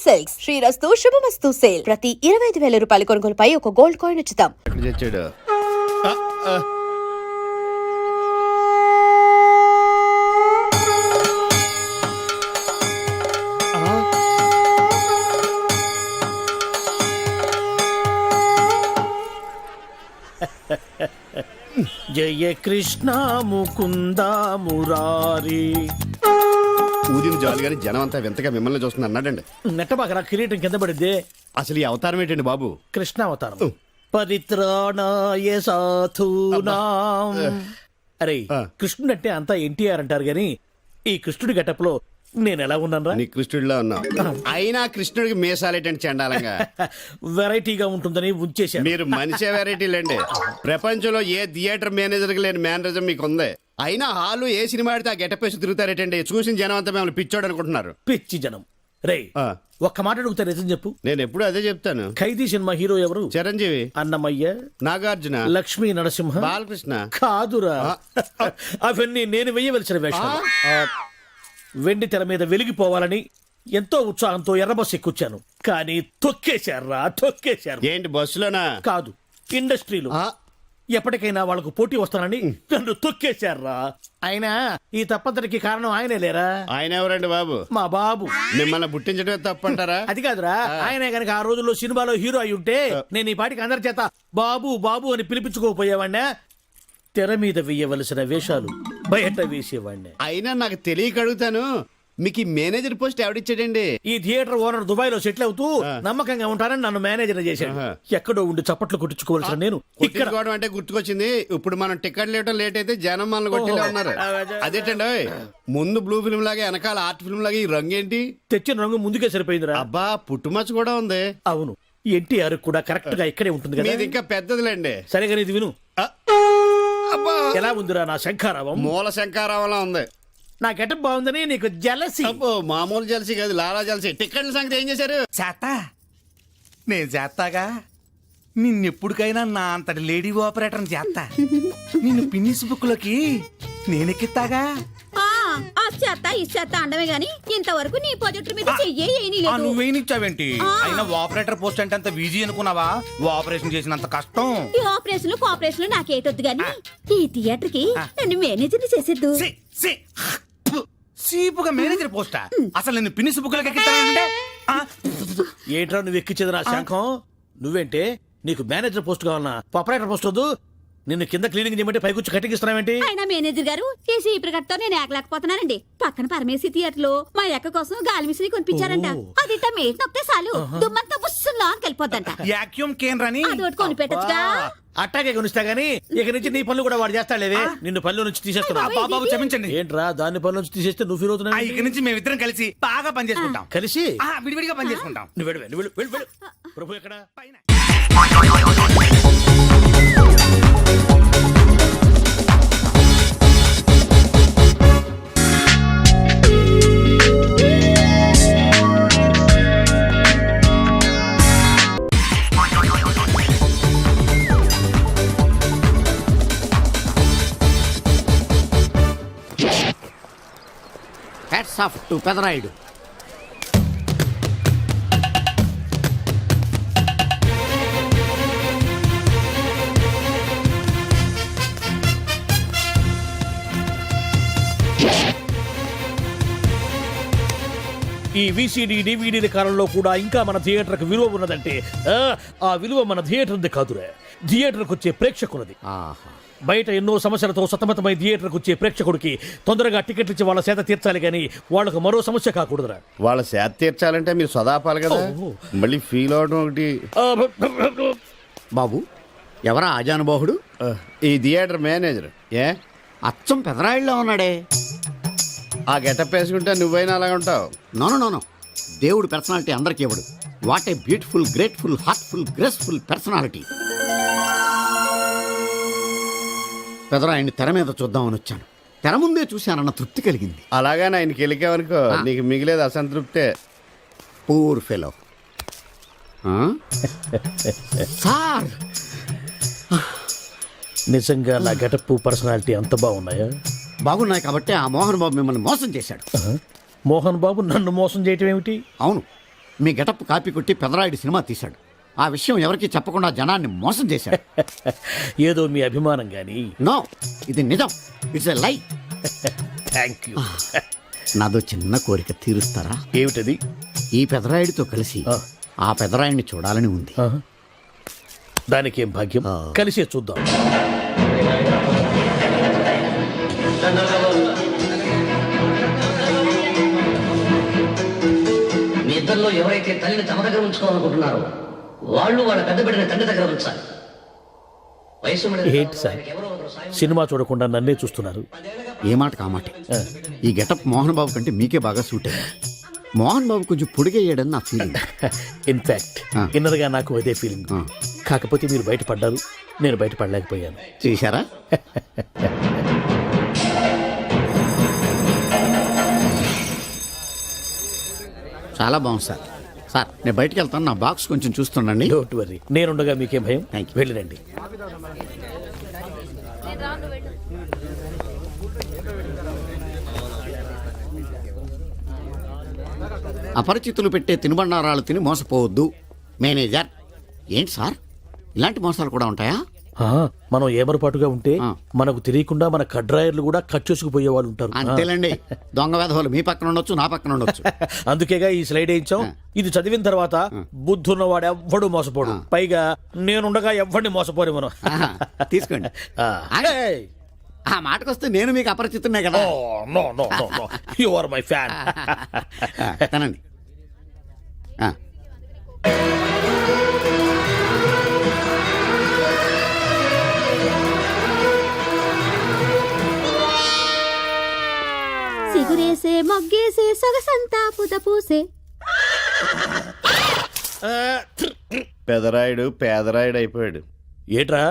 Silks శ్రీరస్తు శుభమస్తు sale. ప్రతి 25,000 రూపాయల కొనుగోలుపై ఒక గోల్డ్ కాయిన్ ఉచితం. జయ కృష్ణ ముకుంద మురారి. ఊదిన జాలి గారి జనం అంతా వింతగా మిమ్మల్ని చూస్తుంది అన్నాడండి. నెట్టబాకరా కిరీటం కింద పడిద్దే. అసలు ఈ అవతారం ఏంటండి బాబు? కృష్ణ అవతారం. పరిత్రాణాయ సాధూనాం. అరే కృష్ణుడు అంటే అంతా ఎన్టీఆర్ అంటారు గాని ఈ కృష్ణుడి గెటప్ లో నేను ఎలా ఉన్నాను రా? నీ కృష్ణుడిలో ఉన్నావు. అయినా కృష్ణుడికి మీసాలేటండి చండాలంగా. వెరైటీగా ఉంటుందని ఉంచేశాను. మీరు మనిషే వెరైటీలండి. ప్రపంచంలో ఏ థియేటర్ మేనేజర్కి లేని మేనరిజం మీకు ఉంది. అయినా హాలు ఏ సినిమా ఆడితే ఆ గెటప్ వేసి తిరుగుతారేటండి. చూసిన జనం అంతా మిమ్మల్ని పిచ్చోడు అనుకుంటున్నారు. పిచ్చి జనం. రే ఒక్క మాట అడుగుతా నిజం చెప్పు. నేను ఎప్పుడు అదే చెప్తాను. ఖైదీ సినిమా హీరో ఎవరు? చిరంజీవి, అన్నమయ్య, నాగార్జున, లక్ష్మీ నరసింహ, బాలకృష్ణ. కాదురా, అవన్నీ నేను వెయ్యవలసిన వేషాలు. వెండి తెర మీద వెలిగిపోవాలని ఎంతో ఉత్సాహంతో ఎర్రబస్ ఎక్కుచ్చాను. కానీ తొక్కేశారా, తొక్కేశారు. ఏంటి బస్సులోనా? కాదు, ఇండస్ట్రీలో. ఎప్పటికైనా వాళ్ళకు పోటీ వస్తానని నన్ను తొక్కేశారా. అయినా ఈ తప్పంతటికి కారణం ఆయనే లేరా? ఆయన ఎవరండి బాబు? మా బాబు. మిమ్మల్ని పుట్టించడమే తప్పంటారా? అది కాదురా, ఆయనే గనక ఆ రోజుల్లో సినిమాలో హీరో అయి ఉంటే నేను ఈ పాటికి అందరి చేత బాబు బాబు అని పిలిపించుకోకపోయేవాడినా. తెర మీద వేయవలసిన వేషాలు బయట వేసేవాడిని. అయినా నాకు తెలియక అడుగుతాను, మీకు ఈ మేనేజర్ పోస్ట్ ఎవడిచ్చాడండి? ఈ థియేటర్ ఓనర్ దుబాయ్ లో సెటిల్ అవుతూ నమ్మకంగా ఉంటానని నన్ను మేనేజర్ చేశాడు. ఎక్కడో ఉండి చప్పట్లు కొట్టించుకోవాల్సిన నేను ఇక్కడ అంటే గుర్తుకొచ్చింది. ఇప్పుడు మనం టికెట్ లేవటం లేట్ అయితే జనం మనల్ని కొట్టిలే ఉన్నారు. అదేంటండి ముందు బ్లూ ఫిల్మ్ లాగా వెనకాల ఆర్ట్ ఫిల్మ్ లాగా ఈ రంగు ఏంటి? తెచ్చిన రంగు ముందుకే సరిపోయిందిరా. అబ్బా పుట్టుమచ్చ కూడా ఉంది. అవును, ఎన్టీఆర్ కూడా కరెక్ట్ గా ఇక్కడే ఉంటుంది కదా. ఇది ఇంకా పెద్దదిలేండి. సరిగా ఇది విను. ఎలా ఉందిరా నా శంఖారావం? మూల శంఖారావంలా ఉంది. నా గెటప్ బాగుందని నీకు జలసి? మామూలు జలసి కాదు, లాలా జలసి. టికెట్ల సంగతి ఏం చేశారు? చేస్తా, నేను చేస్తాగా. నిన్నెప్పుడికైనా నా అంతటి లేడీ ఆపరేటర్ చేస్తా. నిన్ను పిన్నిస్ బుక్ లోకి నేనెక్కిస్తాగా. చేస్తా ఈ చేస్తా అండమే గాని ఇంతవరకు నీ ప్రాజెక్ట్ మీద చెయ్యేయలేదు. నువ్వేనిచ్చావేంటి? అయినా ఆపరేటర్ పోస్ట్ అంటే అంత ఈజీ అనుకున్నావా? ఆపరేషన్ చేసినంత కష్టం. ఈ ఆపరేషన్ కోఆపరేషన్ నాకేటొద్దు గాని ఈ థియేటర్ కి నన్ను మేనేజర్ చేసేద్దు. సీపుగా మేనేజర్ పోస్టా? అసలు నేను పిన్నిస్ బుక్ లోకి ఎక్కిస్తానంటే ఏంట్రా నువ్వు ఎక్కించేది నా శంఖం? నువ్వేంటే నీకు మేనేజర్ పోస్ట్ కావాలన్నా ఆపరేటర్ పోస్ట్ వద్దు. నిన్ను కింద క్లీనింగ్ చేయమంటే పైకొచ్చి కటింగ్ ఇస్తున్నావేంటి? అయినా మేనేజర్ గారు చేసి ఈ ప్రకటనతో నేను ఏకలేకపోతున్నానండి. పక్కన పరమేశీ థియేటర్ లో మా ఎక్క కోసం గాలి మిషన్ కొనిపించారంట. అది మేట్ నొక్కితే చాలు దుమ్మంతా బుస్సుల్లో వెళ్ళిపోద్దంట. యాక్యూమ్ కేంద్రని అదొకటి కొని పెట్టచ్చుగా. అట్టాగే కొనిస్తా గానీ ఇక నుంచి నీ పనులు కూడా వాడు చేస్తాడేవే. నిన్ను పనుల నుంచి తీసేస్తున్నా. బాబు క్షమించండి. ఏంట్రా దాని పనుల నుంచి తీసేస్తే నువ్వు ఫీల్ అవుతున్నా? ఇక నుంచి మేమిద్దరం కలిసి బాగా పని చేసుకుంటాం. కలిసి విడివిడిగా పని చేసుకుంటాం. నువ్వు వెళ్ళు. ప్రభు ఎక్కడ? పైన హ్యాట్స్ ఆఫ్ టు పెదరాయుడు. ఈ విసిడి డివిడీల కాలంలో కూడా ఇంకా మన థియేటర్ కు విలువ ఉన్నదంటే ఆ విలువ మన థియేటర్ కాదురా, థియేటర్కి వచ్చే ప్రేక్షకులది. బయట ఎన్నో సమస్యలతో సతమతమై థియేటర్కి వచ్చే ప్రేక్షకుడికి తొందరగా టికెట్లు ఇచ్చి వాళ్ళ సేత తీర్చాలి కానీ వాళ్ళకు మరో సమస్య కాకూడదురా. వాళ్ళ సేత తీర్చాలంటే మీరు సదాపాలి కదా, మళ్ళీ ఫీల్ అవడం ఒకటి. బాబు ఎవరా ఆజానుబాహుడు? ఈ థియేటర్ మేనేజర్. ఏ అచ్చం పెదరాయుడులో ఉన్నాడే. ఆ గెటప్ వేసుకుంటే నువ్వైనా అలాగ ఉంటావు. నో దేవుడు పర్సనాలిటీ అందరికి ఇవ్వడు. What a beautiful, grateful, heartful, graceful personality. పెదరాయుడిని తెర మీద చూద్దామని వచ్చాను. తెర ముందే చూశానన్న తృప్తి కలిగింది. అలాగని ఆయనకి వెళ్ళికావనుకో నీకు మిగిలేదు అసంతృప్తే. Poor fellow. సార్ నిజంగా నా గెటప్ పర్సనాలిటీ అంత బాగున్నాయా? బాగున్నాయి కాబట్టి ఆ మోహన్ బాబు మిమ్మల్ని మోసం చేశాడు. మోహన్ బాబు నన్ను మోసం చేయటం ఏమిటి? అవును, మీ గెటప్ కాపీ కొట్టి పెదరాయుడు సినిమా తీశాడు. ఆ విషయం ఎవరికీ చెప్పకుండా జనాన్ని మోసం చేశాడు. ఏదో మీ అభిమానం గాని. నో, ఇది నిజం. ఇట్స్ ఎ లై. Thank you. నాదో చిన్న కోరిక తీరుస్తారా? ఏమిటది? ఈ పెదరాయుడితో కలిసి ఆ పెదరాయుడిని చూడాలని ఉంది. దానికేం భాగ్యం, కలిసే చూద్దాం. మీ ఇద్దరిలో ఎవరైతే తల్లిని తమ దగ్గర ఉంచుకోవాలనుకుంటున్నారో వాళ్ళు వాళ్ళ పెద్ద బిడ్డని తండ్రి దగ్గర ఉంచాలి. వయసు మీద ఏంటి సార్, సినిమా చూడకుండా నన్నే చూస్తున్నారు? ఏ మాట కామాటే. ఈ గెటప్ మోహన్ బాబు కంటే మీకే బాగా సూట్ అయ్యింది. మోహన్ బాబు కొంచెం పొడిగయ్యాడని నా ఫీలింగ్. ఇన్ఫాక్ట్ ఇన్నర్గా నాకు అదే ఫీలింగ్. కాకపోతే మీరు బయటపడ్డారు, నేను బయటపడలేకపోయాను. చూశారా? చాలా బాగుంది సార్. సార్ నేను బయటికి వెళ్తాను, నా బాక్స్ కొంచెం చూస్తుండండి. డోంట్ వరీ, నేనుండగా మీకేం భయం. Thank you. వెళ్ళిరండి. అపరిచితులు పెట్టే తినుబండారాలు తిని మోసపోవద్దు. మేనేజర్. ఏంటి సార్, ఇలాంటి మోసాలు కూడా ఉంటాయా? మనం ఏమరపాటుగా ఉంటే ఆ. మనకు తెలియకుండా మన కడ్రాయర్లు కూడా కట్ చేసుకుపోయే వాళ్ళు ఉంటారు. అంతేలేండి. దొంగ వేధవులు మీ పక్కన ఉండొచ్చు, నా పక్కన ఉండొచ్చు. అందుకేగా ఈ స్లైడ్ వేయించాం. ఇది చదివిన తర్వాత బుద్ధున్నవాడు ఎవ్వడు మోసపోడు. పైగా నేనుండగా ఎవ్వడిని మోసపోరు మనం. ఆహా, తీసుకోండి. ఆ మాటకొస్తే నేను మీకు అపరిచితున్నే కదా. You are my fan. తనండి. సిగురేసే మొగ్గేసే సొగసంతా పుత పూసే. పెదరాయుడు పేదరాయుడు అయిపోయాడు. ఏట్రా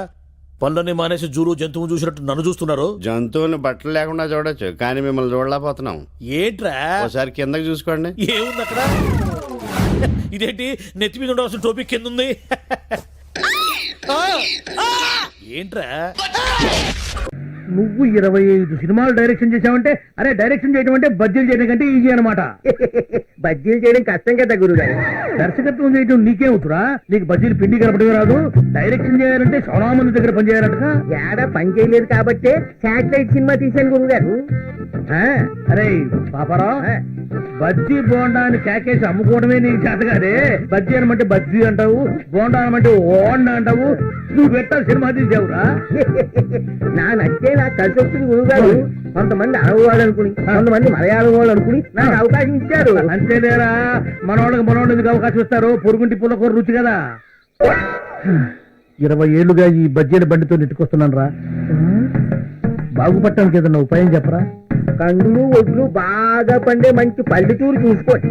పనులన్నీ మానేసి జూరు జంతువు చూసినట్టు నన్ను చూస్తున్నారు? జంతువుని బట్టలు లేకుండా చూడొచ్చు, కానీ మిమ్మల్ని చూడలేకపోతున్నాం. ఏట్రా? ఒకసారి కిందకి చూసుకోండి. ఏముంది అక్కడ? ఇదేంటి నెత్తి మీద ఉండవలసిన టోపిక్ కింద ఉంది? ఏంట్రా? నువ్వు 25 సినిమాలు డైరెక్షన్ చేసావంటే, అరే డైరెక్షన్ చేయడం అంటే బజ్జీలు చేయడం కంటే ఈజీ అనమాట. బజ్జీలు చేయడం కష్టం కదా గురుగారు. దర్శకత్వం చేయడం నీకేమవుతురా? నీకు బజ్జీలు పిండి కలపడమే రాదు. డైరెక్షన్ చేయాలంటే చాలా మంది దగ్గర పని చేయాలంట. ఏడా పని చేయలేదు కాబట్టి శాటిలైట్ సినిమా తీశాను గురుగారు. అరే పాపారావు, బజ్జీ బోండా అని కేకేసి అమ్ముకోవడమే నీకు చేత కాదే. బజ్జీ అనమంటే బజ్జీ అంటావు, బోండా అనమంటే ఓండా అంటావు. నువ్వు పెట్టా సినిమా తీసావురా. నా నచ్చే నాకు కలిసి వచ్చింది గురుగారు. కొంతమంది అరవ వాళ్ళు అనుకుని, కొంతమంది మలయాళం వాళ్ళు అనుకుని నాకు అవకాశం ఇచ్చారు. అంతేలేరా, మనోళ్ళకి ఎందుకు అవకాశం ఇస్తారు? పొరుగుంటి పుల్లకూర రుచి కదా. 20 ఏళ్లుగా ఈ బజ్జీల బండితో నెట్టుకొస్తున్నాను రా. బాగుపడటానికి ఏదన్నా ఉపాయం చెప్పరా? కందులు ఒడ్లు బాగా పండే మంచి పల్లెటూరు చూసుకోండి.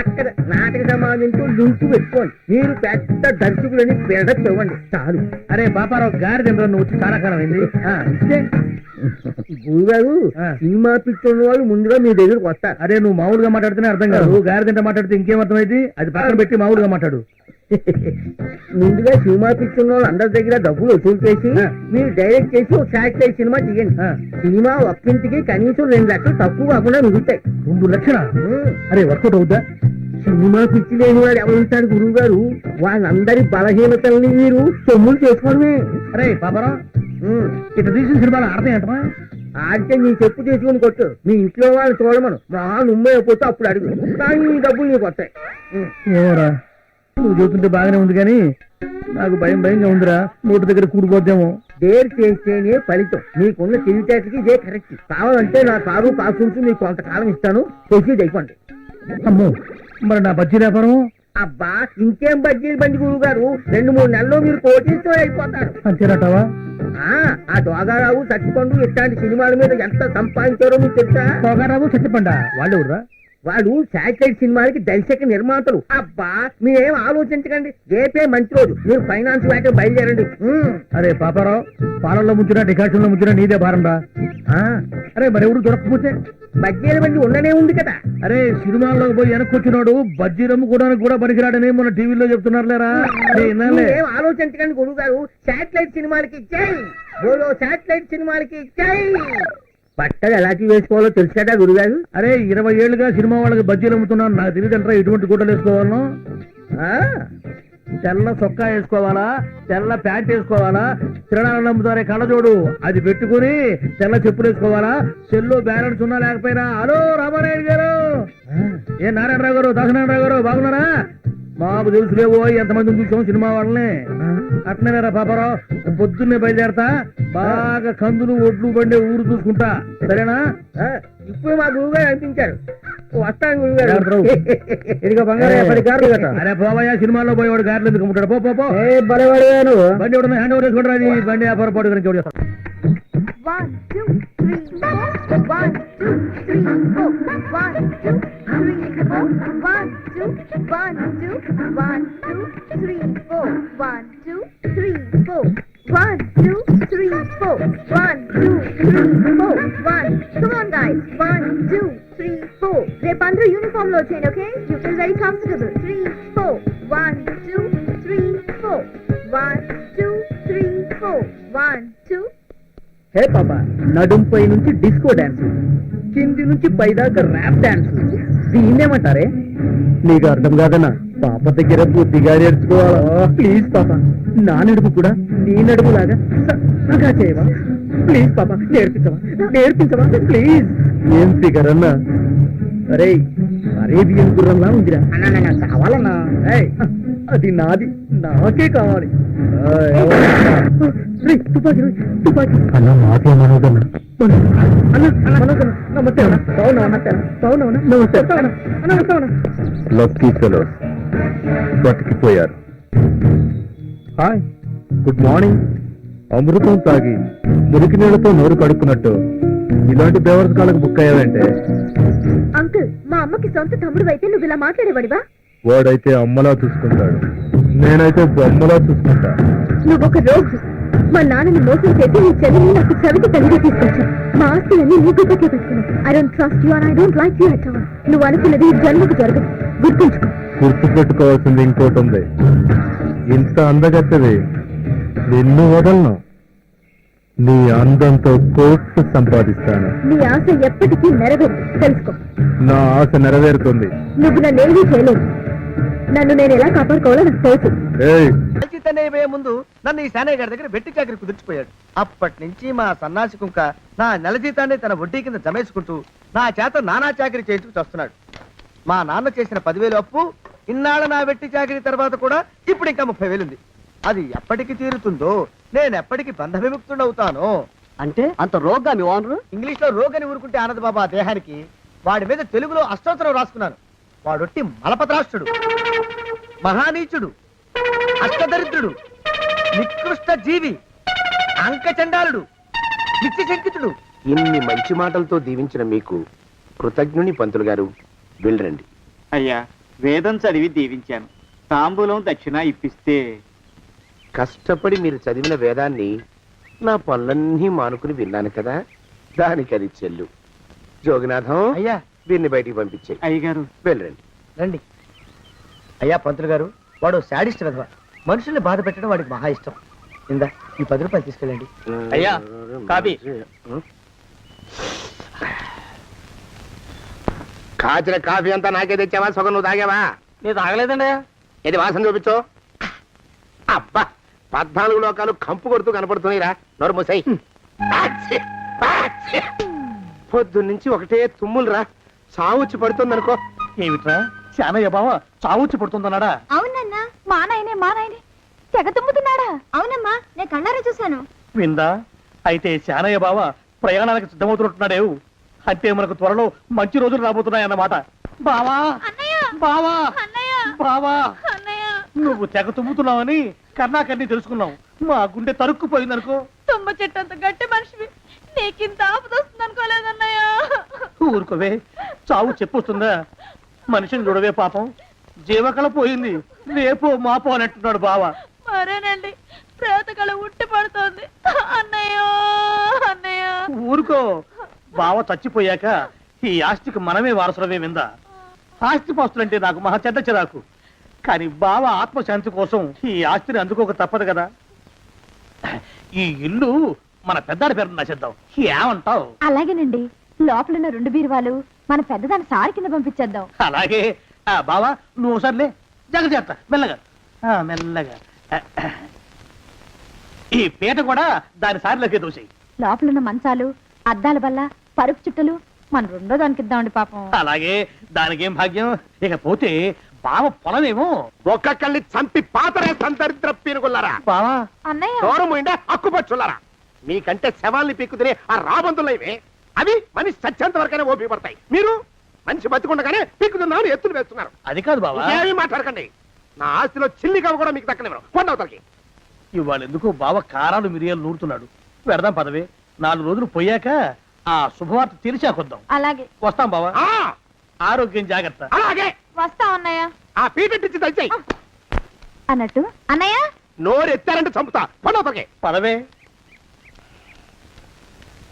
అక్కడ నాటక సమాజంతో లింకు పెట్టుకోండి. మీరు పెద్ద దర్శకులని పేడ చూడండి చాలు. అరే బాపారావు గారి దగ్గర నువ్వు వచ్చి చాలా కాలం అయింది. గురుగారు, సినిమా పిక్చర్ వాళ్ళు ముందుగా మీ దగ్గరకు వస్తారు. అరే నువ్వు మామూలుగా మాట్లాడితేనే అర్థం కాదు. గారి తింటే మాట్లాడితే ఇంకేం అర్థమైంది? అది పక్కన పెట్టి మామూలుగా మాట్లాడు. ముందుగా సినిమా పిక్చర్ వాళ్ళు అందరి దగ్గర డబ్బులు వసూలు చేసి మీరు డైరెక్ట్ చేసి ఒక శాటిలైట్ సినిమా తీయండి. సినిమా ఒక్కింటికి కనీసం 2 లక్షలు తక్కువ కాకుండా మిగులుతాయి. 2 లక్షలా? అరే వర్కౌట్ అవుద్దా? సినిమా పిచ్చి లేని వాడు ఎవరుంటాడు గురువు గారు? వాళ్ళందరి బలహీనతల్ని మీరు సొమ్ములు చేసుకోవడమే. అరే పాపరా, ఇట్లా తీసిన సినిమాలు ఆడతాయి అంటమా? ఆడితే నీ చెప్పు చేసుకుని కొట్టు. మీ ఇంట్లో వాళ్ళు చూడమను. మా నుమ్మైపోతే అప్పుడు అడుగు. కానీ ఈ డబ్బులు నీకు వస్తాయి. ఏమోరా, నువ్వు చూస్తుంటే బాగానే ఉంది కానీ నాకు భయంగా ఉందిరా. నోటి దగ్గర కూడిపోద్దేమో. డేర్ చేస్తేనే ఫలితం. నీకున్న తెలివితేటకి ఇదే కరెక్ట్. కావాలంటే నా కారు కాసుకుంటూ మీకు కొంతకాలం ఇస్తాను. ప్రొసీడ్ అయిపోండి. అమ్మో, మరి నా బజ్జీ వ్యాపారం? అబ్బా, ఇంకేం బజ్జీలు బండి గురువు గారు. 2-3 నెలల్లో మీరు కోటీతో అయిపోతారు. అంతేనటవా? ఆ దోగారావు సత్తిపండు ఇట్లాంటి సినిమాల మీద ఎంత సంపాదించారో మీకు తెలుసా? దోగారావు సత్తిపండ వాళ్ళు ఎవరురా? వాడు శాటిలైట్ సినిమాలకి దర్శక నిర్మాతలు. అబ్బా, మీరేం ఆలోచించకండి. రేపే మంచి రోజు. మీరు ఫైనాన్స్ వేట బయలుదేరండి. అరే పాపారావు, పాలల్లో ముంచినా డికాషన్లో ముంచినా నీదే భారం రా. అరే మరెవరు దొరకకపోతే? బజ్జీల బండి ఉండనే ఉంది కదా. అరే సినిమాల్లోకి పోయి వెనక్కొచ్చినాడు బజ్జీ రమ్ముకోవడానికి కూడా పనికిరాడని మన టీవీలో చెప్తున్నారు లేరా. ఏం ఆలోచించకండి గురువు గారు. శాటిలైట్ సినిమాలకి జై బోలో, శాటిలైట్ సినిమాలకి జై. బట్టలు ఎలాంటి వేసుకోవాలో తెలిసాడా గురుగారు? అరే 20 ఏళ్ళుగా సినిమా వాళ్ళకి బజ్జీలు అమ్ముతున్నాను, నాకు తెలియదంటారా ఎటువంటి గుడ్డలు వేసుకోవాలను? తెల్ల చొక్కా వేసుకోవాలా, తెల్ల ప్యాంట్ వేసుకోవాలా, తిరణాలను అమ్ముతారే కళ్ళజోడు అది పెట్టుకుని తెల్ల చెప్పులు వేసుకోవాలా, చెల్లు బ్యాలెన్స్ ఉన్నా లేకపోయినా. హలో రామారాయుడు గారు, ఏ నారాయణరావు గారు, దాసనారాయణరావు గారు, బాగున్నారా? మాకు తెలుసులేవో ఎంతమందిని చూసాం సినిమా వాళ్ళని. అట్లనేరా పాపారావు, పొద్దున్నే బయలుదేరతా, బాగా కందులు ఒడ్లు బండి ఊరు చూసుకుంటా, సరేనా? ఇప్పుడు మా గురువుగారు అనిపించారు, వస్తాను గురువుగారు. ఇదిగో బంగారు అరే పోవయ్యా, సినిమాలో పోయేవాడు గారెలు ఎందుకు అమ్ముతాడు? పో పో పో. బలవాడు బండి ఎవడన్నా హ్యాండ్ ఓవర్ చేసుకుంటారా? అది బండి వ్యాపారం పాటు గురించి ఎవడు చేస్తాడు? 1 2 3 4 1 2 3 4 1 2 3 4 1 2 1 2 1 2 3 4 1 2 3 4 1 2 3 4 1 2 3 4 1. Come on guys, 1 2 3 4. రేపు అందరూ యూనిఫామ్ లో వచ్చేయండి, okay? You feel very comfortable. 3 4 1 2 3 4 1 2 3 4 1 2. హే పాప, నడుంపై నుంచి డిస్కో డాన్స్, కింది నుంచి పైదాకా ర్యాప్ డాన్స్, దీన్నేమంటారే? నీకు అర్థం కాదన్నా, పాప దగ్గర బుద్ధిగా నేర్చుకోవాలా? ప్లీజ్ పాప, నా నడుపు కూడా నీ నడుపు లాగా సన్నగా చేయవా? ప్లీజ్ పాప, నేర్పించవా ప్లీజ్. ఏం ఫిగర్ అన్నా? అరే అరేబియన్ గుర్రంలా ఉందిరా. కావాలన్నా? అది నాది, నాకే కావాలి. తుపాకి తుపాకి అన్న, మాకే మనోదన్న. నమస్తే అన్న, బాగున్నావన్నా? నమస్తే అన్న. లక్కీ ఫెలోస్ బతికిపోయారు. Hi, good morning. అమృతం తాగి మురికి నీళ్ళతో నోరు కడుక్కున్నట్టు ఇలాంటి బేవర్స్ కాళ్ళకు బుక్ అయ్యావంటే. అంకుల్, మా అమ్మకి సొంత తమ్ముడు అయితే నువ్వు ఇలా మాట్లాడేవాడివా? వాడైతే అమ్మలా చూసుకుంటాడు, నేనైతే బొమ్మలా చూసుకుంటా. నువ్వు ఒక రోజు మా నాన్నని మోసం చేసి నీ చెల్లిని నాకు చవిటి తల్లిగా తీసుకొచ్చావు. మా ఆస్తులన్నీ నీ గుర్తుకే పెట్టుకున్నావు. I don't trust you and I don't like you at all. నువ్వు అనుకున్నది జన్మకు జరగదు, గుర్తుంచుకో. గుర్తు పెట్టుకోవాల్సింది ఇంకోటి ఉంది. ఇంత అందగత్తది నిన్ను వదలను. నీ అందంతో కోట్లు సంపాదిస్తాను. నీ ఆశ ఎప్పటికీ నెరవేరు, తెలుసుకో. నా ఆశ నెరవేరుతుంది. నువ్వు నన్నేమీ చేయలేవు. నన్ను నేను ఎలా కాపాడుకోవాలో నాకు తెలుసు. ముందు నన్ను ఈ శానయ్య గారి దగ్గర వెట్టి చాకరి కుదిర్చిపోయాడు. అప్పటి నుంచి మా సన్నాసి కుంక నా నెల జీతాన్ని తన వడ్డీ కింద జమేసుకుంటూ నా చేత నానా చాకరీ చేయించుకు వస్తున్నాడు. మా నాన్న చేసిన 10,000 అప్పు, ఇన్నాళ్ళ నా వెట్టి చాకరీ తర్వాత కూడా ఇప్పుడు ఇంకా 30,000 ఉంది. అది ఎప్పటికి తీరుతుందో, నేను ఎప్పటికి బంధ విముక్తుడవుతానో. అంటే అంత రోగ్గా మీ ఓనరు? ఇంగ్లీష్ లో రోగని ఊరుకుంటే ఆనంద్ బాబా దేహానికి, వాడి మీద తెలుగులో అష్టోత్తరం రాసుకున్నాను. వాడొట్టి మలపత్రాష్ట్రుడు, మహానీచుడు, అష్టదరిద్రుడు, నికృష్ట జీవి, అంకచండాలుడు, నిత్య శంకితుడు. ఇన్ని మంచి మాటలతో దీవించిన మీకు కృతజ్ఞుని పంతులు గారు. వెళ్ళరండి. అయ్యా, వేదం చదివి దీవించాను, తాంబూలం దక్షిణ ఇప్పిస్తే. కష్టపడి మీరు చదివిన వేదాన్ని నా పనులన్నీ మానుకుని విన్నాను కదా, దానికి అది చెల్లు. జోగినాథం, అయ్యా, వీరిని బయటికి పంపించే. అయ్యగారు వెళ్ళరండి. రండి. అయ్యా పంతులు గారు, వాడు శాడిస్ట్ విధవ, మనుషుల్ని బాధ పెట్టడం వాడికి మహా ఇష్టం. ఇందా ఈ 10 రూపాయలు తీసుకెళ్ళండి. అయ్యా, కాఫీ. కాచిన కాఫీ అంతా నాకే తెచ్చావా? సగం నువ్వు తాగావా? నేను తాగలేదండి. ఇది వాసన చూపించు. అబ్బా, 14 లోకాలు కంపు కొడుతూ కనపడుతున్నాయిరా. నోరు మూసాయి. పొద్దున్నుంచి ఒకటే తుమ్ములురా, సావుచ్చి పడుతుందనుకో. ఏమిట్రా శానయ్య బావ చావుచ్చి పడుతుందన్నాడా? అవునన్నా, మా నాయనే తెగ తుమ్ముతున్నాడా? అవునమ్మా, నేను కళ్ళారా చూశాను. విందా? అయితే శానయ్య బావ ప్రయాణానికి సిద్ధమవుతున్నట్టున్నాడేవు. అంటే మనకు త్వరలో మంచి రోజులు రాబోతున్నాయన్నమాట. బావా, బావా, బావా, నువ్వు తెగ తుమ్ముతున్నావని కర్ణాకర్ణి తెలుసుకున్నావు. మా గుండె తరుక్కుపోయిందనుకో. తుమ్మ చెట్టు అంత గట్టి మనిషివి, నీకింత ఆపదొస్తుంది అనుకోలేదన్నయ్య. ఊరుకోవే, చావు చెప్పొస్తుందా? మనిషిని చూడవే పాపం, జీవకళ పోయింది, రేపో మాపో అన్నట్టున్నాడు బావ. మరేనండి, ప్రేతకళ ఉట్టి పడుతోంది అన్నయ్య. అన్నయ్య ఊరుకో, బావ చచ్చిపోయాక ఈ ఆస్తికి మనమే వారసులమే విందా. ఆస్తిపాస్తులంటే నాకు మహా చెడ్డ చిరాకు. కానీ బావ ఆత్మశాంతి కోసం ఈ ఆస్తిని అందుకోక తప్పదు కదా. ఈ ఇల్లు మన పెద్దాడి పేరు నచ్చేద్దాం ఏమంటావు? అలాగేనండి. లోపలున్న 2 బీరువాలు మన పెద్దదాన్ని సారి కింద పంపించేద్దాం. అలాగే బావా నువ్వు సర్లే జాగ్రత్త మెల్లగా మెల్లగా ఈ పీట కూడా దాని సారిలోకి దూసేయి. లోపలున్న మంచాలు, అద్దాల బల్ల, పరుపు చుట్టలు మన 2వ దానికి ఇద్దామండి పాపం. అలాగే దానికేం భాగ్యం. ఇకపోతే బావ పొలమేమో ఒక్కొక్కల్ని చంపి పాతరేస్తాను దరిద్ర పీనుకున్నారా. బావా అన్నయ్య దూరం ఉండే అక్కుపచ్చులారా. మీకంటే శవాల్ని పీక్కుతినే ఆ రాబందులైవే అవి మనిషి చచ్చేంత వరకనే ఓపి పడతాయి. మీరు మనిషి బతికుండగానే పీక్కుతున్నామని ఎత్తులు వేస్తున్నారు. అది కాదు బావా, ఏమీ మాట్లాడకండి. నా ఆస్తిలో చిల్లిగా కూడా మీకు దక్కనివ్వరు. కొండవతలకి ఇవాళ ఎందుకు బావ కారాలు మిరియాలు నూరుతున్నాడు. పెడదాం పదవి. 4 రోజులు పోయాక ఆ శుభవార్త తెలిసాకొద్దాం. అలాగే వస్తాం బావా. ఆరోగ్యం జాగ్రత్త. అలాగే వస్తాం అన్నయ్య. ఆ పీటెట్టించి దయచేయి. అన్నట్టు అన్నయ్య నోరు ఎత్తారంటే చంపుతా. కొండవతలకి పదవే.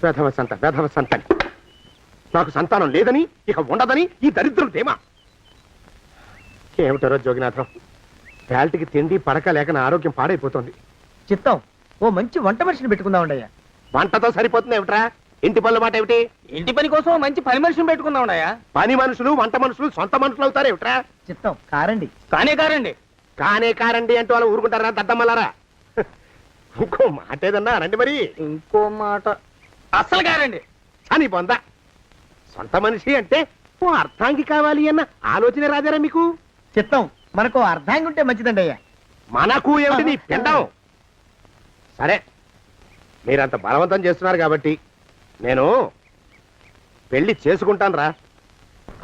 వేధవ సంతని నాకు సంతానం లేదని ఇక ఉండదని ఈ దరిద్రులు ధీమా. ఏమిటారో జోగినాథం, వేల్టికి తిండి పడక లేక నా ఆరోగ్యం పాడైపోతుంది. చిత్తం ఓ మంచి వంట మనిషిని పెట్టుకుందామండి అయ్యా. వంటతో సరిపోతుంది ఏమిట్రా? ఇంటి పనుల మాట ఏమిటి? ఇంటి పని కోసం మంచి పని మనిషిని పెట్టుకుందామండి అయ్యా. పని మనుషులు వంట మనుషులు సొంత మనుషులు అవుతారు ఏమిట్రా? చిత్తం కారండి. కానే కారండి అంటూ వాళ్ళు ఊరుకుంటారా దద్దమ్మలారా? ఇంకో మాట ఏదన్నా రండి మరి. ఇంకో మాట అస్సలు కారండి. అని పొందా సొంత మనిషి అంటే ఓ అర్థాంగి కావాలి అన్న ఆలోచన రాజారా మీకు? చిత్తం మనకు అర్ధాంగి ఉంటే మంచిదండి అయ్యా. మనకు ఏమిటి నీ పిండం? సరే మీరంత బలవంతం చేస్తున్నారు కాబట్టి నేను పెళ్లి చేసుకుంటాను రా.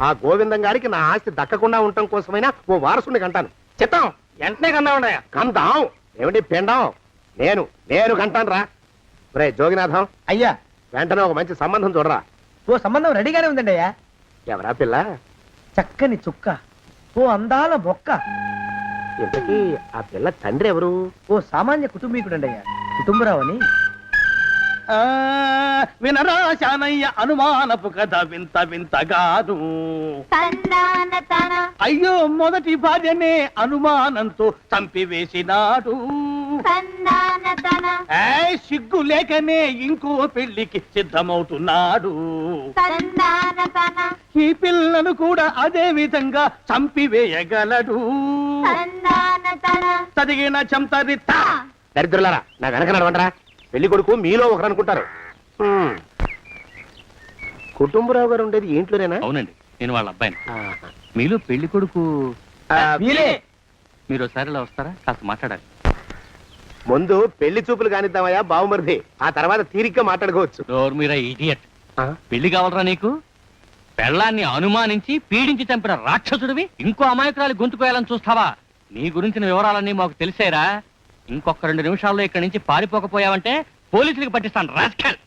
ఆ గోవిందం గారికి నా ఆస్తి దక్కకుండా ఉండటం కోసమైనా ఓ వారసుని కంటాను. చిత్తం వెంటనే కన్నామండి కందాం ఏమిటి పిండం? నేను కంటాను రా. రే జోగినాథం, అయ్యా వెంటనే ఒక మంచి సంబంధం చూడరా. ఓ సంబంధం రెడీగానే ఉందండి అయ్యా. ఎవరా పిల్ల? చక్కని చుక్క, ఓ అందాల బొక్క, ఇంతకీ ఆ పిల్ల తండ్రి ఎవరు? ఓ సామాన్య కుటుంబీకుడండి అయ్యా. కుటుంబరావు అని. వినరా శానయ్య అనుమానపు కథ వింత వింతగాదు. అయ్యో మొదటి భార్యనే అనుమానంతో చంపివేసినాడు. సిగ్గు లేకనే ఇంకో పెళ్లికి సిద్ధమవుతున్నాడు. ఈ పిల్లను కూడా అదే విధంగా చంపివేయగలడు. చదివిన చంతరిత. దరిద్రులారా నా వెనక నడవంటరా. పెళ్లి కొడుకు మీలో ఒకరు అనుకుంటారు. కుటుంబరావు గారు ఉండేది ఏంట్లోనేనా? అవునండి, నేను వాళ్ళ అబ్బాయిని. మీలో పెళ్లి కొడుకు మీరు ఒకసారి ఇలా వస్తారా? కాస్త మాట్లాడాలి. ముందు పెళ్లి చూపులు కానిద్దామయ్యా బావుమరిది, ఆ తర్వాత తీరిగ్గా మాట్లాడుకోవచ్చు. మీరా ఇడియట్. పెళ్లి కావాలరా నీకు? పెళ్ళాన్ని అనుమానించి పీడించి చంపిన రాక్షసుడివి ఇంకో అమాయకురాలి గొంతుకోయాలని చూస్తావా? నీ గురించిన వివరాలన్నీ మాకు తెలిసేరా. ఇంకొక 2 నిమిషాల్లో ఇక్కడి నుంచి పారిపోకపోయావంటే పోలీసులకు పట్టిస్తాను. రాస్కల్.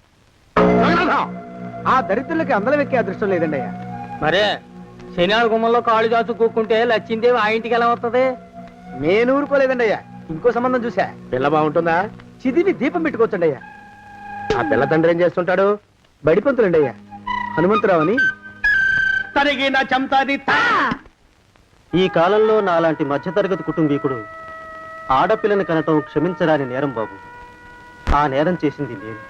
ఆ దరిద్రులకి అందలం ఎక్కే అదృష్టం లేదండి అయ్యా. మరే శనివారం గుమ్మంలో కాళ్ళు చాచు కూకుంటే లచ్చిందేవి ఆ ఇంటికి ఎలా వస్తుంది? నేను ఊరుకోలేదండి అయ్యా. ఇంకో సంబంధం చూసా. పిల్ల బాగుంటుందా? చిదివి దీపం పెట్టుకోవచ్చండి అయ్యా. ఆ పిల్ల తండ్రి ఏం చేస్తుంటాడు? బడిపంతులండి అయ్యా. హనుమంతరావు అని. తరిగిన చంతరిత. ఈ కాలంలో నాలాంటి మధ్యతరగతి కుటుంబీకుడు ఆడపిల్లని కనటం క్షమించరాని నేరం బాబు. ఆ నేరం చేసింది నేను.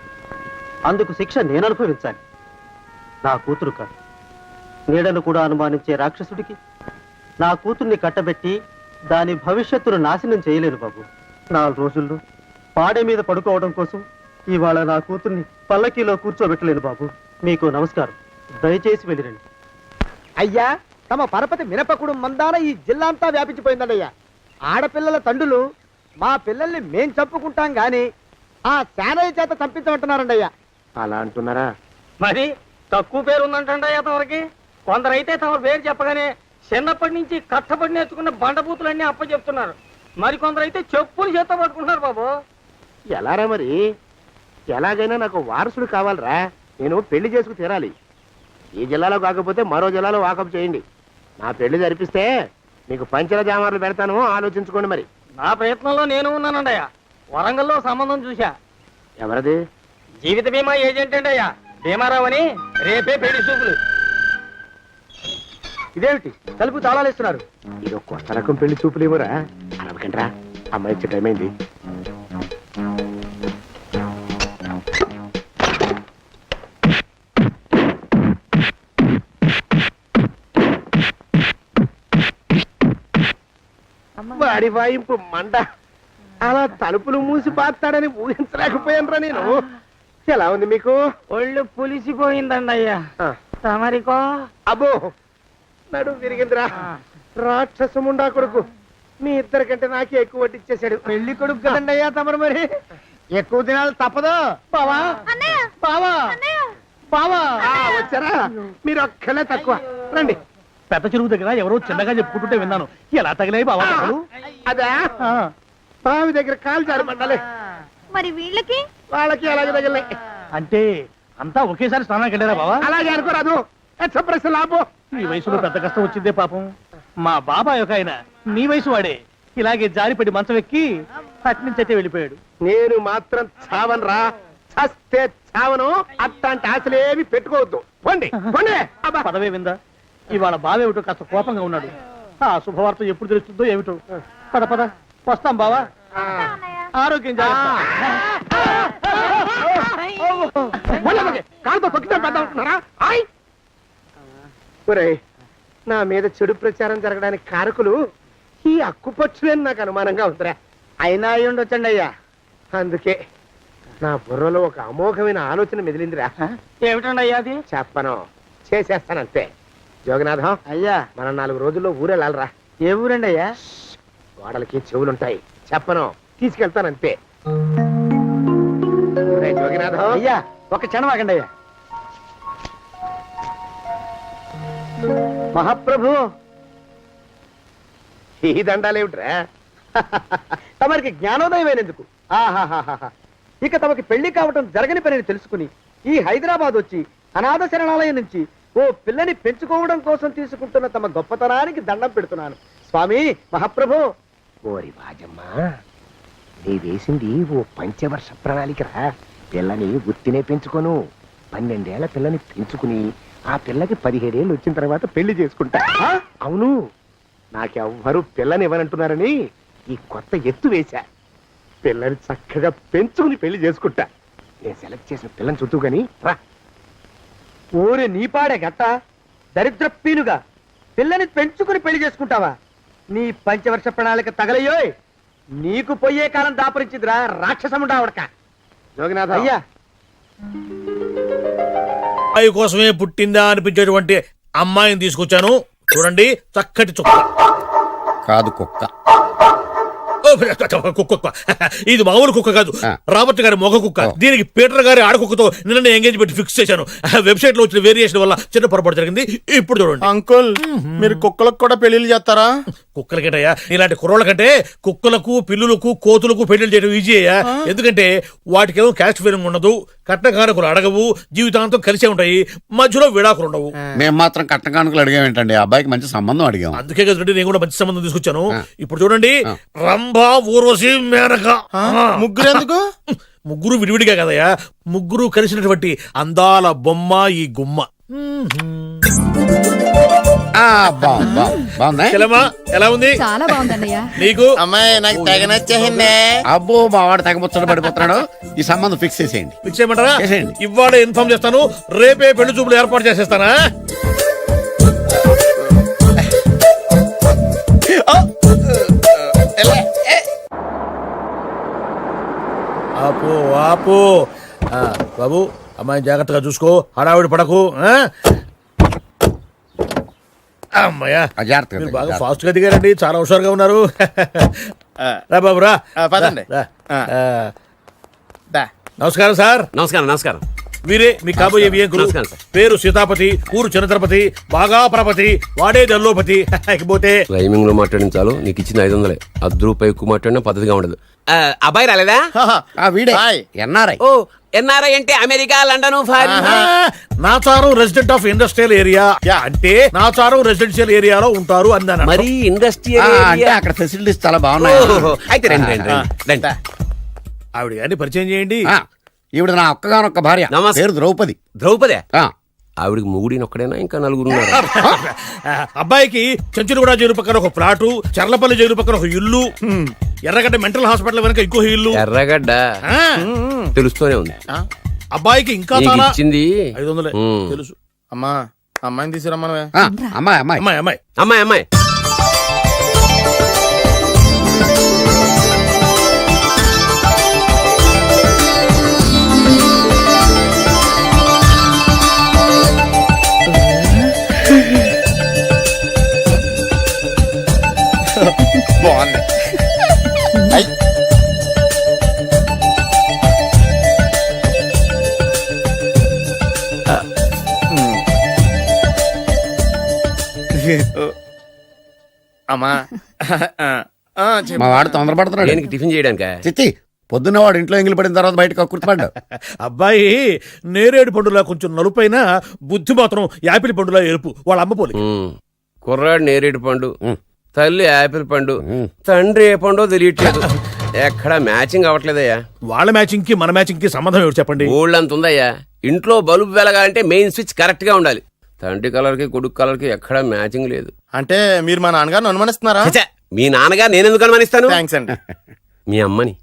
అందుకు శిక్ష నేను అనుభవించాలి. నా కూతురు కాదు, నీడను కూడా అనుమానించే రాక్షసుడికి నా కూతుర్ని కట్టబెట్టి దాని భవిష్యత్తును నాశనం చేయలేను బాబు. 4 రోజుల్లో పాడే మీద పడుకోవడం కోసం ఇవాళ నా కూతుర్ని పల్లకీలో కూర్చోబెట్టలేను బాబు. మీకు నమస్కారం. దయచేసి వెళ్ళిరండి. అయ్యా, తమ పరపతి మినపకుడు మందాన ఈ జిల్లా అంతా వ్యాపించిపోయిందండి అయ్యా. ఆడపిల్లల తండ్రులు మా పిల్లల్ని మేం చంపుకుంటాం గాని ఆ శానయ్య చేత చంపించమంటున్నారండి అయ్యా. అలా అంటున్నారా? మరి తక్కువ పేరు ఉందంటండి అయ్యా తమరికి. కొందరైతే తమ పేరు చెప్పగానే చిన్నప్పటి నుంచి కట్టబడి నేర్చుకున్న బండబూతులన్నీ అప్పచెప్తున్నారు. మరి కొందరైతే చెప్పులు చేత పట్టుకుంటున్నారు బాబు. ఎలారా మరి? ఎలాగైనా నాకు వారసుడు కావాలరా. నేను పెళ్లి చేసుకు తీరాలి. ఈ జిల్లాలో కాకపోతే మరో జిల్లాలో వాకప్ చేయండి. నా పెళ్లి జరిపిస్తే మీకు పంచల జామార్లు పెడతాను, ఆలోచించుకోండి మరి. నా ప్రయత్నంలో నేను ఉన్నానండి అయ్యా. వరంగల్లో సంబంధం చూశా. ఎవరది? జీవిత బీమా ఏజెంట్ అండి అయ్యా, భీమారావు అని. రేపే పెళ్లి చూపులు. ఇదేమిటి తలుపు తాళాలేస్తున్నారు? ఇది కొత్త రకం పెళ్లి చూపులు ఏమోరా. అరవకంట్రా, అమ్మాయి ఇచ్చే టైం అయింది. వాడి వాయింపు మండ అలా తలుపులు మూసి పాతాడని ఊహించలేకపోయానురా నేను. ఎలా ఉంది మీకు? ఒళ్ళు పులిసిపోయిందండి అయ్యా. తమరికో? అబ్బో నడు విరిగిందిరా. రాక్షసముండా కొడుకు మీ ఇద్దరికంటే నాకే ఎక్కువ వడ్డిచ్చేశాడు. పెళ్లి కొడుకు కదండి అయ్యా తమరు, మరి ఎక్కువ దినాలు తప్పదు. బావా బావా బావా వచ్చారా? మీరు ఒక్కలే తక్కువ. రండి. పెద్ద చెరువు దగ్గర ఎవరో చిన్నగా చెప్పుకుంటుంటే విన్నాను. ఎలా తగిలాయి బావా? అదా బావి దగ్గర కాలు జారి పడ్డాలి. మరి వీళ్ళకి? వాళ్ళకి అలాగే తగిలినాయి. అంటే అంతా ఒకేసారి స్నానానికి వెళ్ళారా బావా? అలాగే అనుకోరాదు. ఎక్స్ప్రెస్ లాభం. ఈ వయసులో పెద్ద కష్టం వచ్చిందే పాపం. మా బాబాయ్ ఒక ఆయన నీ వయసు వాడే ఇలాగే జారిపడి మంచం ఎక్కి అట్నుంచైతే వెళ్ళిపోయాడు. నేను మాత్రం చావను రా. చస్తే చావను. అట్లాంటి ఆశలేమి పెట్టుకోవద్దు. పోండి పోండి. పదవే విందా. ఇవాళ బావేమిటో కాస్త కోపంగా ఉన్నాడు. ఆ శుభవార్త ఎప్పుడు తెలుస్తుందో ఏమిటో. పద పద వస్తాం బావా. ఆరోగ్యం కాలుతో తొక్కితే పెద్ద అవుతున్నారా? నా మీద చెడు ప్రచారం జరగడానికి కారకులు ఈ అక్కుపచ్చులేని నాకు అనుమానంగా ఉందిరా. అయినా అయి ఉండొచ్చండి అయ్యా. అందుకే నా బుర్రలో ఒక అమోఘమైన ఆలోచన మెదిలిందిరా. ఏమిటండి అయ్యా అది? చెప్పను, చేసేస్తానంతే. జోగనాథం అయ్యా, మనం 4 రోజుల్లో ఊరెళ్ళాలరా. ఏ ఊరండి అయ్యా? గోడలకి చెవులుంటాయి. చెప్పను, తీసుకెళ్తానంతే. జోగినాథం అయ్యా ఒక క్షణం ఆగండి అయ్యా. మహాప్రభు, ఈ దండాలేమిట్రా? తమరికి జ్ఞానోదయం అయినందుకు ఆహాహాహా. ఇక తమకి పెళ్లి కావటం జరగని పనిని తెలుసుకుని ఈ హైదరాబాద్ వచ్చి అనాథ శరణాలయం నుంచి ఓ పిల్లని పెంచుకోవడం కోసం తీసుకుంటున్న తమ గొప్పతనానికి దండం పెడుతున్నాను స్వామి. మహాప్రభు. ఓరి వాజమ్మా, నీ వేసింది ఓ పంచవర్ష ప్రణాళికరా. పిల్లని గుర్తినే పెంచుకోను. 12 ఏళ్ల పిల్లని పెంచుకుని ఆ పిల్లకి 17 ఏళ్ళు వచ్చిన తర్వాత పెళ్లి చేసుకుంటా. అవును, నాకెవ్వరూ పిల్లని ఇవ్వనంటున్నారని ఈ కొత్త ఎత్తు వేశా. పిల్లని చక్కగా పెంచుకుని పెళ్లి చేసుకుంటా. నేను సెలెక్ట్ చేసిన పిల్లని చుట్టూ గాని రా. ఓరే నీపాడే గట్ట దరిద్ర పీనుగా, పిల్లని పెంచుకుని పెళ్లి చేసుకుంటావా? నీ పంచవర్ష ప్రణాళిక తగలయ్యోయ్. నీకు పోయే కాలం దాపరించిందిరా రాక్షసముడా ఉడక. జోగినాథ అయ్యా, అమ్మాయి కోసమే పుట్టిందా అనిపించేటువంటి అమ్మాయిని తీసుకొచ్చాను. చూడండి, చక్కటి చుక్క. కాదు కుక్క. కుక్క. ఇది మామూలు కుక్క కాదు, రాబర్ట్ గారి మొగ కుక్క. దీనికి పీటర్ గారి ఆడకుక్కతో నిన్న ఎంగేజ్మెంట్ ఫిక్స్ చేశాను. వెబ్సైట్ లో వచ్చిన వేరియేషన్ వల్ల చిన్న పొరపాటు జరిగింది. ఇప్పుడు చూడండి. అంకుల్, మీరు కుక్కలకు కూడా పెళ్లిళ్ళు చేస్తారా? కుక్కలకేటయ్యా, ఇలాంటి కుర్రోళ్ళ కంటే కుక్కలకు, పిల్లులకు, కోతులకు పెళ్లి చేయడం ఈజీ అయ్యా. ఎందుకంటే వాటికేమో క్యాస్ట్ ఫీలింగ్ ఉండదు, కట్న కానుకలు అడగవు, జీవితాంతం కలిసే ఉంటాయి, మధ్యలో విడాకులు ఉండవు. మేము మాత్రం కట్న కానుకలు అడిగామేంటండి, అబ్బాయికి మంచి సంబంధం అడిగాం. అందుకే కదండి నేను కూడా మంచి సంబంధం తీసుకొచ్చాను. ఇప్పుడు చూడండి, రంభా, ఊర్వశి, మేనక. ముగ్గురు ఎందుకు? ముగ్గురు విడివిడిగా కదయ్యా, ముగ్గురు కలిసినటువంటి అందాల బొమ్మ ఈ గుమ్మ. ఎలా ఉంది? చాలా బాగుందన్నయ్య. నీకు? అమ్మాయి నాకు తెగ నచ్చేసిందే. అబ్బో, మా వాడు తెగముచ్చట పడిపోతున్నాడు. ఈ సంబంధం ఫిక్స్ చేసేయండి. ఫిక్స్ చేయమంటారా? చేసేయండి. ఇవాళ ఇన్ఫార్మ్ చేస్తాను, రేపే పెళ్లి చూపులు ఏర్పాటు చేసేస్తానా? ఆపు ఆపు. బాబు, అమ్మాయిని జాగ్రత్తగా చూసుకో, హడావిడి పడకు. అమ్మాయ్యా, మీరు బాగా ఫాస్ట్ గా దిగారండి, చాలా హుషారుగా ఉన్నారు. రా బాబు రా. పదండి. నమస్కారం సార్. నమస్కారం. నమస్కారం. వీరే మీ కాబోయే వియంకులు. పేరు సీతాపతి, ఊరు చంద్రపతి, బాగా ప్రపతి, వాడే దల్లోపతి. ఇకపోతే టైమింగ్ లో మాట్లాడించాలు. నీకు ఇచ్చిన 500. ₹10 ఎక్కువ మాట్లాడినా పద్ధతిగా ఉండదు. అబ్బాయి రాలేదా? వీడే ఎన్ఆర్ఐ. ఓ, ఎన్ఆర్ఐ అంటే America, London, foreign. Nacharam resident of industrial area అంటే నాచారం రెసిడెన్షియల్ ఏరియాలో ఉంటారు అన్నాను. మరి ఇండస్ట్రియల్ అంటే అక్కడ ఫెసిలిటీస్ చాలా బాగున్నాయి. అయితే రండి. ఆవిడ గారిని పరిచయం చేయండి. ఈవిడ నా ఒక్కగానొక్క భార్య, పేరు ద్రౌపది. ద్రౌపదే? ఆవిడికి మొగుడినొక్కడైనా ఇంకా 4 ఉన్నారు. అబ్బాయికి చెంచులగూడ జైలు పక్కన ఒక ప్లాటు, చర్లపల్లి జైలు పక్కన ఒక ఇల్లు, ఎర్రగడ్డ మెంటల్ హాస్పిటల్ వెనక ఇంకో ఇల్లు. ఎర్రగడ్డ తెలుస్తూనే ఉంది. అబ్బాయికి ఇంకా ఇచ్చింది 500 తెలుసు. అమ్మా, అమ్మాయిని తీసుకురమ్మా. అమ్మాయి అమ్మాయి అమ్మాయి అమ్మాయి అమ్మాయి. బాగుంది. ఐ. అమ్మా చెప్పు. మా వాడు తొందరపడుతున్నాడు. దేనికి టిఫిన్ చేయడానికా? చిచ్చి పొద్దున్న వాడు ఇంట్లో ఎంగిలి పడిన తర్వాత బయటకు కుర్తుపడ్డాడు. అబ్బాయి నేరేడు పండులా కొంచెం నలుపైన బుద్ధి మాత్రం యాపిల్ పండులా ఎరుపు. వాళ్ళ అమ్మ పోలి. కుర్రాడు నేరేడు పండు, తల్లి యాపిల్ పండు, తండ్రి ఏ పండో తెలియట్లేదు. ఎక్కడ మ్యాచింగ్ అవ్వట్లేదయ్యా. వాళ్ళ మ్యాచింగ్ కి మన మ్యాచింగ్ కి సంబంధం ఏమిటి చెప్పండి? ఊళ్ళంత ఉందయ్యా. ఇంట్లో బల్బు వెలగాలంటే మెయిన్ స్విచ్ కరెక్ట్ గా ఉండాలి. తండ్రి కలర్ కి కొడుకు కలర్ కి ఎక్కడ మ్యాచింగ్ లేదు. అంటే మీరు మా నాన్నగారిని అనుమానిస్తున్నారా? ఛ, మీ నాన్నగారు నేనెందుకు అనుమానిస్తాను? థ్యాంక్స్ అండి. మీ అమ్మని.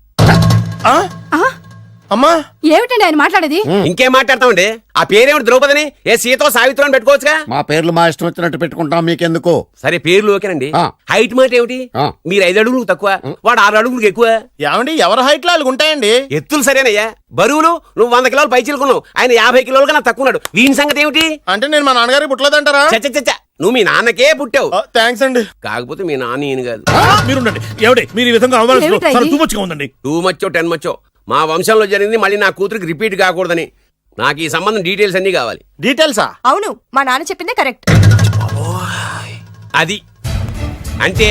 అమ్మా ఏమిటండి ఆయన మాట్లాడేది? ఇంకేం మాట్లాడతామండి? ఆ పేరేమిటి ద్రౌపదిని? ఏ సీతో సావిత్రం అని పెట్టుకోవచ్చుగా. మా పేర్లు మా ఇష్టం వచ్చినట్టు పెట్టుకుంటాం, మీకెందుకు? సరే పేర్లు ఓకేనండి. ఆ. హైట్ మాట ఏమిటి? ఆ. మీరు 5 అడుగులు తక్కువ, వాడు 6 అడుగులకు ఎక్కువ. ఏమండి ఎవరి హైట్ లో వాళ్ళకి ఉంటాయండి. ఎత్తులు సరేనయ్యా. బరువులు నువ్వు 100 కిలోలు పై చిలుకున్నావు, ఆయన 50 కిలోలు కన్నా తక్కువ ఉన్నాడు. వీని సంగతి ఏమిటి? అంటే నేను మా నాన్నగారికి పుట్టలేదంటారా? చచ్చ నువ్వు మీ నాన్నకే పుట్టావు. థ్యాంక్స్ అండి. కాకపోతే మీ నాన్న ఈయన కాదు. మీరుండండి. ఎవడే మీరు ఈ విధంగా అవమానిస్తున్నారు? చాలా too much గా ఉందండి. 2 మచ్చో 10 మచ్చో మా వంశంలో జరిగింది మళ్ళీ నా కూతురికి రిపీట్ కాకూడదని నాకు ఈ సంబంధం డీటెయిల్స్ అన్ని కావాలి. డీటెయిల్సా? అవును, మా నాన్న చెప్పిందే కరెక్ట్. అది అంటే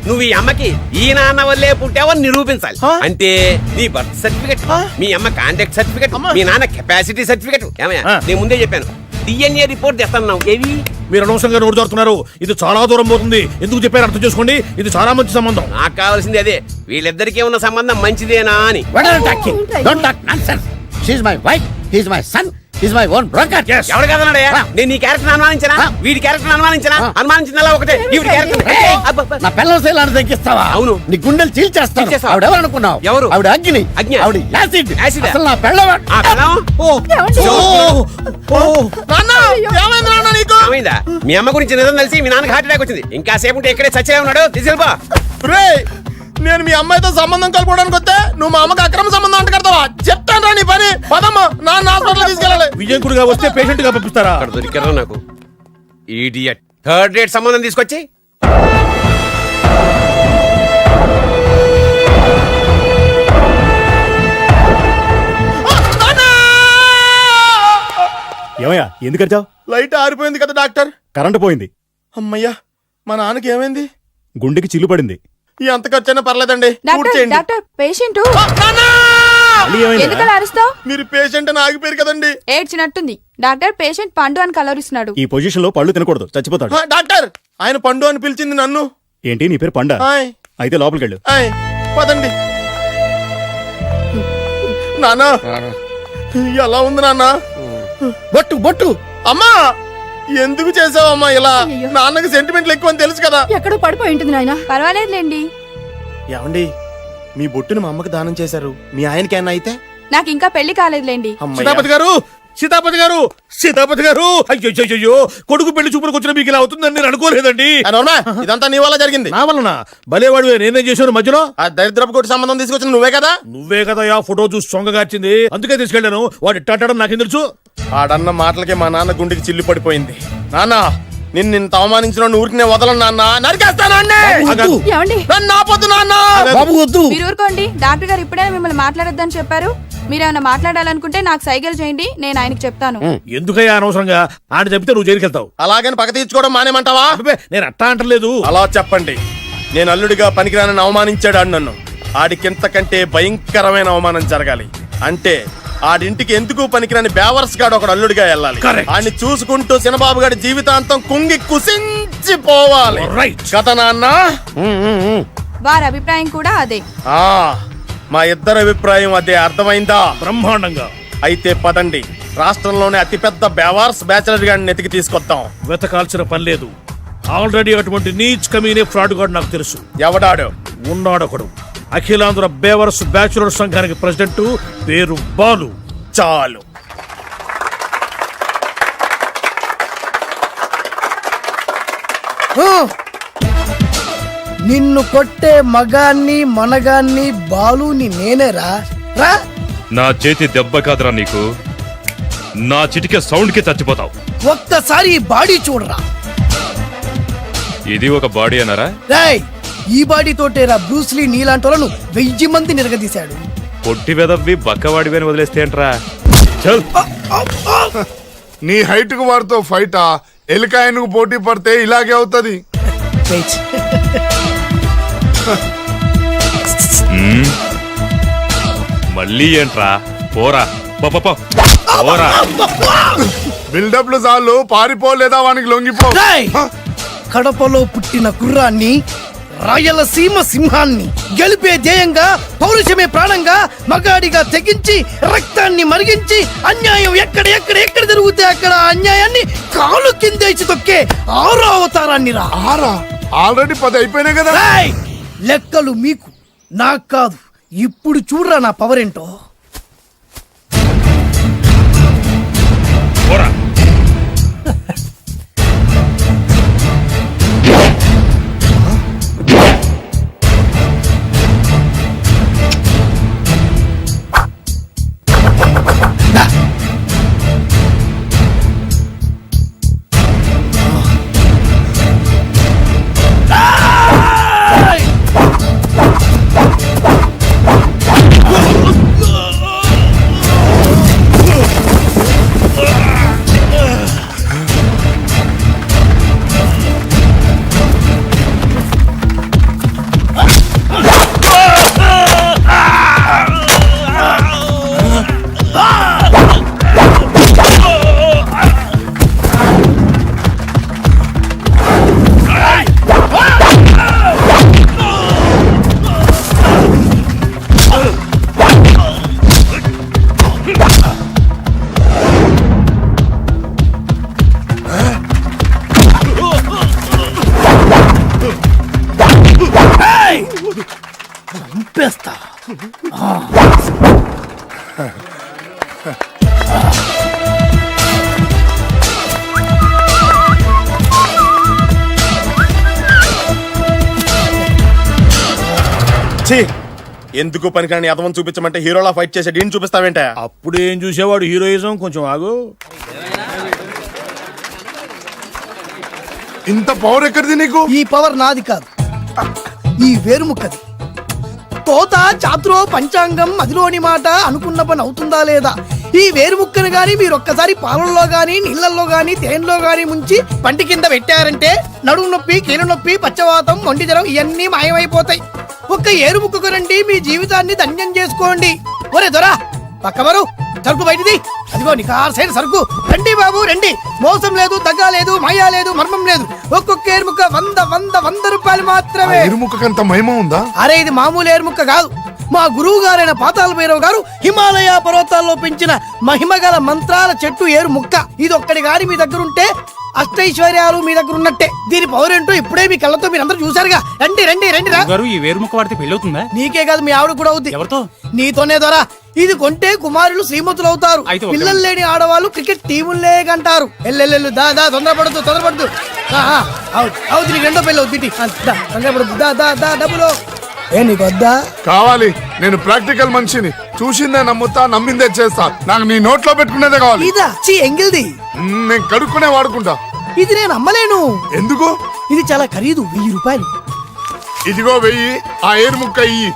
నువ్వు ఈ అమ్మకి ఈ నాన్న వల్లే పుట్టావని నిరూపించాలి. అంటే నీ బర్త్ సర్టిఫికెట్, మీ అమ్మ కాంటాక్ట్ సర్టిఫికెట్, మీ నాన్న కెపాసిటీ సర్టిఫికెట్. ఏమయ్యా నేను ముందే చెప్పాను DNA రిపోర్ట్ తెస్తాను. ఏవి మీరు అనవసరంగా నోరు జారుతున్నారు. ఇది చాలా దూరం పోతుంది. ఎందుకు చెప్పారు అర్థం చేసుకోండి. ఇది చాలా మంచి సంబంధం. నాకు కావాల్సింది అదే, వీళ్ళిద్దరికీ ఉన్న సంబంధం మంచిదేనా అని. ఎవరు కదన్నాడయ్యా? నేను నీ క్యారెక్టర్ అనుమానించనా? వీడి క్యారెక్టర్ అనుమానించనా? అనుమానించిందల్లా ఒకటే. వీడి క్యారెక్టర్ నా పిల్లల శైలాన్ని తగ్గిస్తావా? అవును. నీ గుండెలు చీల్చేస్తాను. చీల్చేస్తావా? ఆవిడ ఎవరు అనుకున్నావు? ఎవరు? ఆవిడ అగ్ని. అగ్ని? ఆవిడ యాసిడ్. యాసిడ్? అసలు నా పిల్లవ ఆ పిల్లం? ఏమైందా? మీ అమ్మ గురించి నిజం తెలిసి మీ నాన్నకి హార్ట్ అటాక్ వచ్చింది. ఇంకా సేపు ఉంటే ఇక్కడే చచ్చే ఉన్నాడు. తీసుకెళ్ళిపో. నేను మీ అమ్మాయితో సంబంధం కలుపుకోవడానికి వస్తే నువ్వు మా అమ్మకి అక్రమ సంబంధం అంట కడతావా? చెప్తాను రా నీ పని. పదమ్మా నాన్న హాస్పిటల్ తీసుకెళ్ళాలి. విజయకుడిగా వస్తే పేషెంట్ గా పంపిస్తారా? అక్కడ దొరికారా నాకు ఈడియట్. 3rd రేట్ సంబంధం తీసుకొచ్చి ఏమయ్యా ఎందుకు వచ్చావు? లైట్ ఆరిపోయింది కదా డాక్టర్. కరెంటు పోయింది. అమ్మయ్యా మా నాన్నకి ఏమైంది? గుండెకి చిల్లు పడింది. ఎంత ఖర్చైనా పర్లేదండి. డాక్టర్ పేషెంట్ ఎందుకలా అరుస్తావు? మీరు పేషెంట్ అని ఆగిపోయారు కదండి. ఏడ్చినట్టుంది. డాక్టర్ పేషెంట్ పండు అని కలరిస్తున్నాడు. ఈ పొజిషన్ లో పళ్ళు తినకూడదు, చచ్చిపోతాడు. డాక్టర్ ఆయన పండు అని పిలిచింది నన్ను. ఏంటి నీ పేరు పండా? ఆయ్, అయితే లోపలికి వెళ్ళు. ఆయ్, పదండి. నాన్న ఎలా ఉంది నాన్న? బొట్టు బొట్టు. అమ్మా ఎందుకు చేసావమ్మా ఇలా? నాన్నకి సెంటిమెంట్లు ఎక్కువ అని తెలుసు కదా. ఎక్కడో పడిపోయి ఉంటుంది నాయన. పర్వాలేదులేండి. ఏమండి మీ బొట్టుని మా అమ్మకి దానం చేశారు, మీ ఆయనకి ఏమన్నా అయితే? నాకు ఇంకా పెళ్లి కాలేదులేండి. సీతాపతి గారు, సీతాపతి గారు, సీతాపతి గారు, అయ్యో కొడుకు పెళ్లి చూపులకు వచ్చిన మీకు ఇలా అవుతుందని నేను అనుకోలేదండి. ఇదంతా నీ వల్ల జరిగింది. నా వలన? భలేవాడు, నేనేం చేశాను మధ్యలో? ఆ దరిద్రపు కొట్టి సంబంధం తీసుకొచ్చిన నువ్వే కదా. నువ్వే కదా ఆ ఫోటో చూసి సొంగగార్చింది. అందుకే తీసుకెళ్ళాను. వాడు ఇట్టాడడం నాకేం తెలుసు? ఆడన్న మాటలకే మా నాన్న గుండెకి చిల్లు పడిపోయింది. నాన్న నిన్ను అవమానించిన ఊరికి నేను వదలను నాన్న. నరికేస్తానండి. నన్ను ఆపొద్దు నాన్న. మీరు ఊరుకోండి. డాక్టర్ గారు ఇప్పుడే మిమ్మల్ని మాట్లాడొద్దని చెప్పారు. మీరేమైనా మాట్లాడాలనుకుంటే నాకు సైగలు చేయండి, నేను ఆయనకి చెప్తాను. ఎందుకయ్యా అనవసరంగా? ఆయన చెప్తే నువ్వు జైలుకి వెళ్తావు. అలాగని పక్క తీర్చుకోవడం మానేమంటావా? నేను అట్టా అంటలేదు. అలా చెప్పండి. నేను అల్లుడిగా పనికిరానని అవమానించాడు ఆడు నన్ను. ఆడికింతకంటే భయంకరమైన అవమానం జరగాలి. అంటే ఆడింటికి ఎందుకు పనికిరాని బేవర్స్ గాడు ఒకడు అల్లుడిగా వెళ్ళాలి. ఆడిని చూసుకుంటూ చిన్నబాబు గారి జీవితాంతం కుంగి కుసించిపోవాలి కదా నాన్న. వారి అభిప్రాయం కూడా అదే. మా ఇద్దరి అభిప్రాయం అదే. అర్థమైందా? బ్రహ్మాండంగా. అయితే పదండి, రాష్ట్రంలోనే అతిపెద్ద బేవార్స్ బ్యాచిలర్ గాడిని ఎతికి తీసుకొద్దాం. వెతకాల్సిన పని లేదు. ఆల్రెడీ అటువంటి నీచ్ కమీనే ఫ్రాడ్ గాడు నాకు తెలుసు. ఎవడాడు? ఉన్నాడొకడు. అఖిలాంధ్ర బేవర్స్ బ్యాచులర్ సంఘానికి ప్రెసిడెంట్, పేరు బాలు. చాలు. నిన్ను కొట్టే మగాన్ని మనగాన్ని బాలుని నేనేరా. రా. నా చేతి దెబ్బ కాదురా నీకు, నా చిటికే సౌండ్ కి చచ్చిపోతావు. ఒక్కసారి ఈ బాడీ చూడరా. ఇది ఒక బాడీ అన్నారా? రేయ్, ఈ బాడీ తోటేరా బ్రూస్లీ నీలాంటోలను 1000 మంది నిరగదీశాడు. పొట్టి వెదవ్వి బక్కవాడివి అని వదిలేస్తే ఏంట్రా? చల్. నీ హైట్ కు వాడితో ఫైటా? ఎలికాయనకు పోటీ పడితే ఇలాగే అవుతుంది. మళ్ళీ ఏంట్రా? పోరా పోరా. బిల్డప్లు చాలు, పారిపోలేదా వానికి లొంగిపో. కడపలో పుట్టిన కుర్రాన్ని, రాయలసీమ సింహాన్ని గెలిపే ధ్యేయంగా, పౌరుషమే ప్రాణంగా, మగాడిగా తెగించి రక్తాన్ని మరిగించి అన్యాయం ఎక్కడ జరుగుతే అక్కడ అన్యాయాన్ని కాలు కిందేసి తొక్కే 6వ అవతారాన్ని రా. ఆల్రెడీ 10 అయిపోయినాయి కదా. లెక్కలు మీకు, నాకు కాదు. ఇప్పుడు చూడరా నా పవర్ ఏంటో. చంపేస్తా. ఎందుకు పనికిరాని అదవం చూపించమంటే హీరోలా ఫైట్ చేసే డీన్ చూపిస్తావేంట? అప్పుడు ఏం చూసేవాడు హీరోయిజం. కొంచెం ఆగు. ఇంత పవర్ ఎక్కడిది నీకు? ఈ పవర్ నాది కాదు, ఈ వేరుముక్కది. తోత చాతురో పంచాంగం మదిలోని మాట అనుకున్న పని అవుతుందా లేదా? ఈ వేరుముక్కను గాని మీరొక్కసారి పాలల్లో గాని నీళ్లలో గాని తేనెలో గాని ముంచి పంటి కింద పెట్టారంటే నడుము నొప్పి, కీలు నొప్పి, పచ్చవాతం, మొండి జ్వరం ఇవన్నీ మాయమైపోతాయి. ఒక్క ఏరుముక్కకు రండి, మీ జీవితాన్ని ధన్యం చేసుకోండి. ఒరే దొరా పక్కవరు, సరుకు బయటిది. అదిగో నికార్సైన సరుకు. రండి బాబు రండి. మోసం లేదు, దగ్గ లేదు, మాయా లేదు, మర్మం లేదు. ఒక్కొక్క ఏరుముక్క 100 రూపాయలు మాత్రమే. ఏరుముక్కకంత మహిమ ఉందా? అరే ఇది మామూలు ఏరుముక్క కాదు. మా గురువు గారైన పాతాళ భైరవ్ గారు హిమాలయ పర్వతాల్లో పెంచిన మహిమగల మంత్రాల చెట్టు ఏరుముక్క. ఇది ఒక్కడి గాని మీ దగ్గర ఉంటే అష్టైశ్వర్యాలు మీ దగ్గర ఉన్నట్టే. దీని పవర్ ఏంటో ఇప్పుడే మీ కళ్ళతో మీరు అందరూ చూసారుగా. రండి రండి రండి రా. ఈ వేరుముక్క వాడితే పెళ్ళవుతుందా? నీకే కాదు, మీ ఆవిడ కూడా అవుతుంది. ఎవరితో? నీతోనే ద్వారా. ఇది కొంటే కుమారులు శ్రీమంతులు అవుతారు. పిల్లలు లేని ఆడవాళ్ళు క్రికెట్ టీములే కంటారు. ఎల్లెల్లెల్లు దా దా, తొందరపడద్దు. అవుతుంది, నీకు రెండో పెళ్ళి అవుతుంది. తొందరపడద్దు, దా దా దా. డబ్బులు ఏ నీకు వద్దా? కావాలి. నేను ప్రాక్టికల్ మనిషిని. చూసిందే నమ్ముతా, నమ్మిందే చేస్తా. నాకు నీ నోట్లో పెట్టుకునేదే కావాలి. ఇదా ఎంగిల్ది? నేను కడుక్కునే వాడుకుంటా. ఇది నేను అమ్మలేను. ఎందుకు? ఇది చాలా ఖరీదు, 1000 రూపాయలు. ఇదిగో 1000. ఆ ఏరుముక్క ఇయ్యి.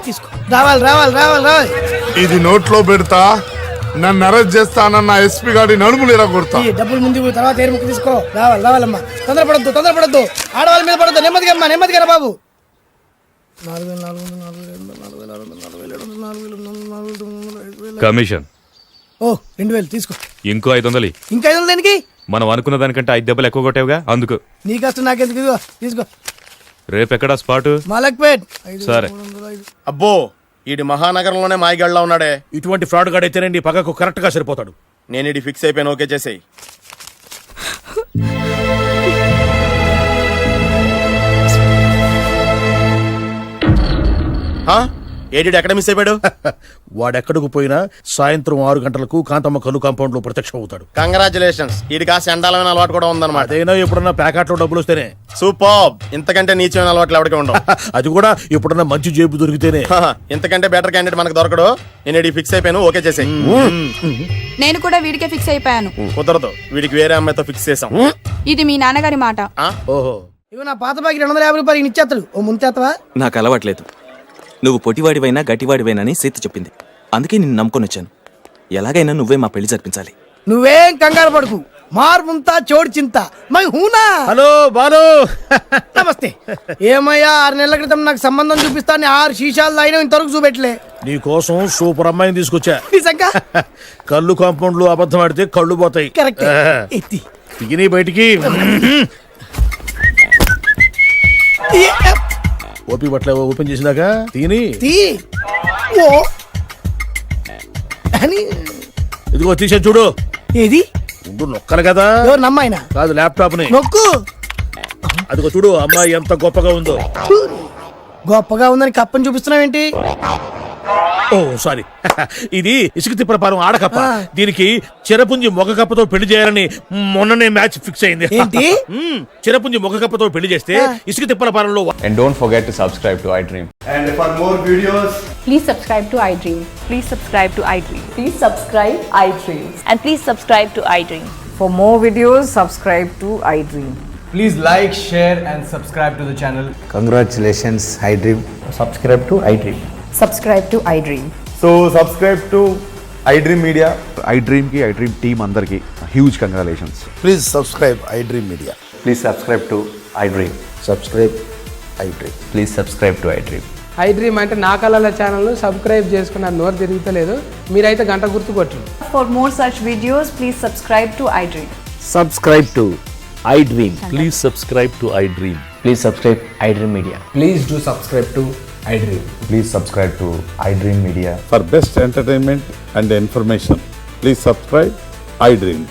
తీసుకో. రావాలి. ఇది నోట్లో పెడతా, నన్ను అరెస్ట్ చేస్తానన్న ఎస్పీ గాడి నడుములు ఎరగొడతా. డబ్బులు ముందు తర్వాత ఏరుముక్క తీసుకో. రావాలమ్మా. తొందరపడద్దు. ఆడవాళ్ళ మీద పడద్దు. నెమ్మదిగా బాబు. కమిషన్. ఓ 2000 తీసుకో. ఇంకో 500. ఇంకా 500 దేనికి? మనం అనుకున్న దానికంటే 5 దెబ్బలు ఎక్కువ కొట్టావుగా, అందుకు. నీ కష్టం నాకెందుకు? తీసుకో. రేపెక్కడా స్పాట్? మలక్పేట్. సరే. అబ్బో, ఈడి మహానగరంలోనే మాయగాళ్ళ ఉన్నాడే. ఇటువంటి ఫ్రాడ్ గాడైతేనండి పగకు కరెక్ట్ గా సరిపోతాడు. నేను ఇది ఫిక్స్ అయిపోయాను. ఓకే చేసేయి. ఏడి ఎక్కడ మిస్ అయిపోయాడు? వాడెక్కడికి పోయినా సాయంత్రం 6 గంటలకు కాంతమ్మ కల్లు కాంపౌండ్ లో ప్రత్యక్షం అవుతాడు. కంగ్రాచులేషన్స్. ఈడికి ఆ సెండాలమైన అలవాటు కూడా ఉందన్నమాట. అదైనా ఎప్పుడన్నా ప్యాకెట్లో డబ్బులు వస్తేనే. సూపర్. ఇంతకంటే నీచమైన అలవాట్లు ఎవరికి ఉండవు. అది కూడా ఎప్పుడన్నా మంచి జేబు దొరికితేనే. ఇంతకంటే బెటర్ క్యాండిడేట్ మనకు దొరకడు. నేను ఇది ఫిక్స్ అయిపోయాను. ఓకే చేసేయి. నేను కూడా వీడికే ఫిక్స్ అయిపోయాను. కుదరదు, వీడికి వేరే అమ్మాయితో ఫిక్స్ చేసాం. ఇది మీ నాన్నగారి మాట. ఓహో, ఇవి నా పాత బాకి 250 రూపాయలు ఇచ్చేస్తాడు ఓ ముంచేస్తావా? నాకు అలవాట్లేదు. నువ్వు పొటివాడివైనా గట్టివాడివైనా అని సీత చెప్పింది. అందుకే నిన్ను నమ్ముకొని వచ్చాను. ఎలాగైనా నువ్వే మా పెళ్లి జరిపించాలి. నువ్వేం కంగారు పడుకు. మార్ ముంతా చోడు చింత మై హూనా. హలో బాలు. నమస్తే. ఏమయ్యా 6 నెలల క్రితం నాకు సంబంధం చూపిస్తాను 6 శీషాలు అయినా ఇంతవరకు చూపెట్టలే. నీ కోసం సూపర్ అమ్మాయిని తీసుకొచ్చా. నిజంగా? కళ్ళు కాంపౌండ్ లో అబద్ధం ఆడితే కళ్ళు పోతాయి. కరెక్ట్. ఎత్తి తిని బయటికి ఓపి బట్ల ఓపెన్ చేసినాక తిని తీ. ఓ అని ఇదిగో తీసే చూడు. ఏది? ఉండు నొక్కలు కదా. ఎవరు నమ్మాయినా? కాదు ల్యాప్టాప్ ని నొక్కు. అదిగో చూడు అమ్మాయి ఎంత గొప్పగా ఉందో. గొప్పగా ఉందని కప్పని చూపిస్తున్నావేంటి? ఓ సారీ. ఇది ఇసుక తిప్పల పారం ఆడకప్ప. దీనికి చిరపుంజి మొగ కప్పతో పెళ్లి చేయాలని మొన్ననే మ్యాచ్ ఫిక్స్ అయింది. ఏంటి? చిరపుంజి మొగ కప్పతో పెళ్లి చేస్తే ఇసుక తిప్పల పారంలో. And don't forget to subscribe to iDream. And for more videos, Please subscribe to iDream. Please subscribe to iDream. Please subscribe iDream. And please subscribe to iDream. For more videos, subscribe to iDream. Please like, share, and subscribe to the channel. congratulations, iDream. Subscribe to iDream. Subscribe to iDream. So subscribe to iDream Media. iDream ki iDream team andarki huge congratulations. Please subscribe iDream media. Please subscribe to iDream. Subscribe iDream. Please subscribe to iDream. iDream అంటే నా కళల channel subscribe చేసుకున్న నోరు తిరుగుతలేదు. మీరైతే గంట గుర్తు కొట్టండి. For more such videos, please subscribe to iDream. Subscribe to iDream. Please subscribe to iDream. Please subscribe iDream Media. Please do subscribe to iDream. Please subscribe to iDream Media. For best entertainment and information please subscribe iDream.